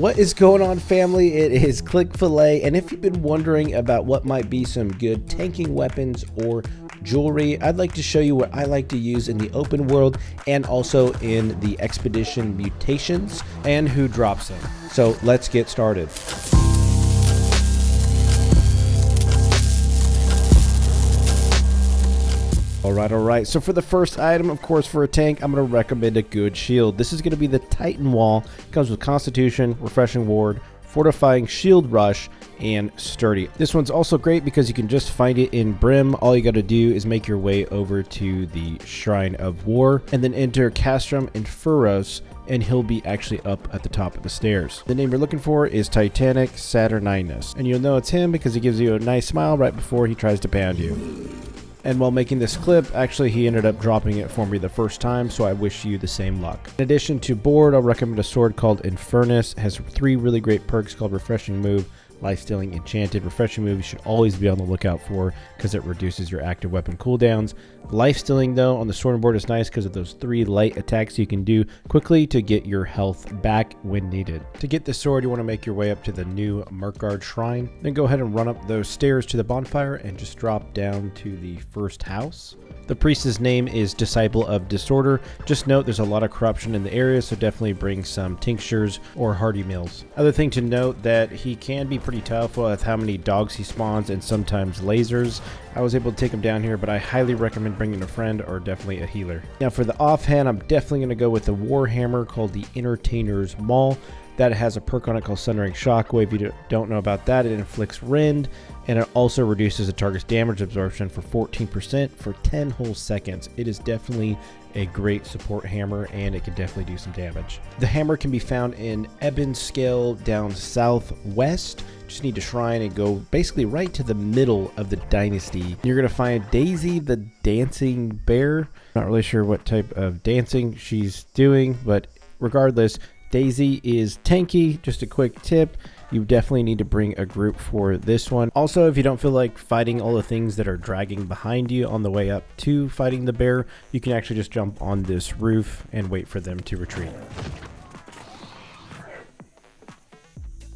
What is going on, family? It is Click-Filet, and if you've been wondering about what might be some good tanking weapons or jewelry, I'd like to show you what I like to use in the open world and also in the expedition mutations and who drops them. So let's get started. Alright, so for the first item, of course, for a tank, I'm going to recommend a good shield. This is going to be the Titan Wall. It comes with Constitution, Refreshing Ward, Fortifying Shield Rush, and Sturdy. This one's also great because you can just find it in Brim. All you got to do is make your way over to the Shrine of War, and then enter Castrum Infernus, and he'll be actually up at the top of the stairs. The name you're looking for is Titanic Saturninus, and you'll know it's him because he gives you a nice smile right before he tries to pound you. And while making this clip, actually he ended up dropping it for me the first time, so I wish you the same luck. In addition to board, I'll recommend a sword called Infernus. It has 3 really great perks called Refreshing Move, Life Stealing, Enchanted. Refreshing Move you should always be on the lookout for because it reduces your active weapon cooldowns. Life Stealing, though, on the sword and board is nice because of those 3 light attacks you can do quickly to get your health back when needed. To get the sword, you want to make your way up to the new Merkgard Shrine. Then go ahead and run up those stairs to the bonfire and just drop down to the first house. The priest's name is Disciple of Disorder. Just note there's a lot of corruption in the area, so definitely bring some tinctures or hearty meals. Other thing to note that he can be pretty tough with how many dogs he spawns and sometimes lasers. I was able to take him down here, but I highly recommend bringing a friend or definitely a healer. Now for the offhand, I'm definitely going to go with the Warhammer called the Entertainer's Maul. That has a perk on it called Sundering Shockwave. If you don't know about that, it inflicts rend, and it also reduces a target's damage absorption for 14% for 10 whole seconds. It is definitely a great support hammer, and it can definitely do some damage. The hammer can be found in Ebonscale down southwest. Just need to shrine and go basically right to the middle of the dynasty. You're going to find Daisy the Dancing Bear. Not really sure what type of dancing she's doing, but regardless, Daisy is tanky. Just a quick tip, you definitely need to bring a group for this one. Also, if you don't feel like fighting all the things that are dragging behind you on the way up to fighting the bear, you can actually just jump on this roof and wait for them to retreat.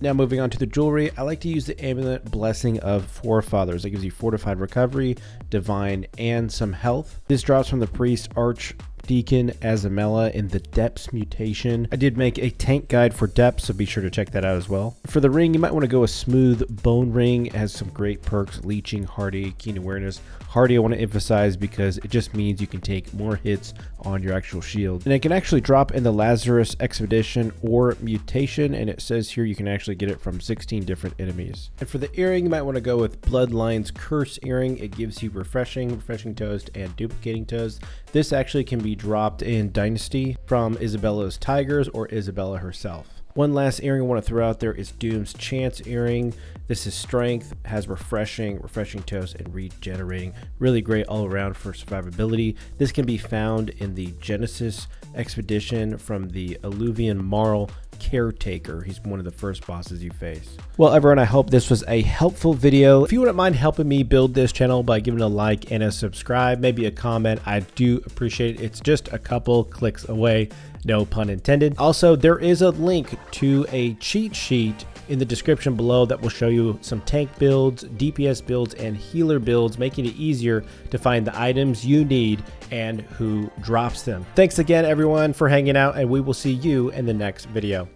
Now moving on to the jewelry, I like to use the Amulet Blessing of Forefathers. It gives you fortified recovery, divine, and some health. This drops from the priest Archdeacon Azamela in the Depths mutation. I did make a tank guide for Depths, so be sure to check that out as well. For the ring, you might want to go a smooth bone ring. It has some great perks: leeching, hardy, keen awareness. Hardy I want to emphasize because it just means you can take more hits on your actual shield. And it can actually drop in the Lazarus Expedition or Mutation, and it says here you can actually get it from 16 different enemies. And for the earring, you might want to go with Bloodline's Curse Earring. It gives you Refreshing Toast, and Duplicating Toast. This actually can be dropped in Dynasty from Isabella's Tigers or Isabella herself. One last earring I want to throw out there is Doom's Chance Earring. This is strength, has refreshing toast, and regenerating. Really great all around for survivability. This can be found in the Genesis Expedition from the Alluvian Maul Caretaker. He's one of the first bosses you face. Well, everyone, I hope this was a helpful video. If you wouldn't mind helping me build this channel by giving a like and a subscribe, maybe a comment, I do appreciate it. It's just a couple clicks away, no pun intended. Also, there is a link to a cheat sheet in the description below that will show you some tank builds, DPS builds, and healer builds, making it easier to find the items you need and who drops them. Thanks again, everyone, for hanging out, and we will see you in the next video.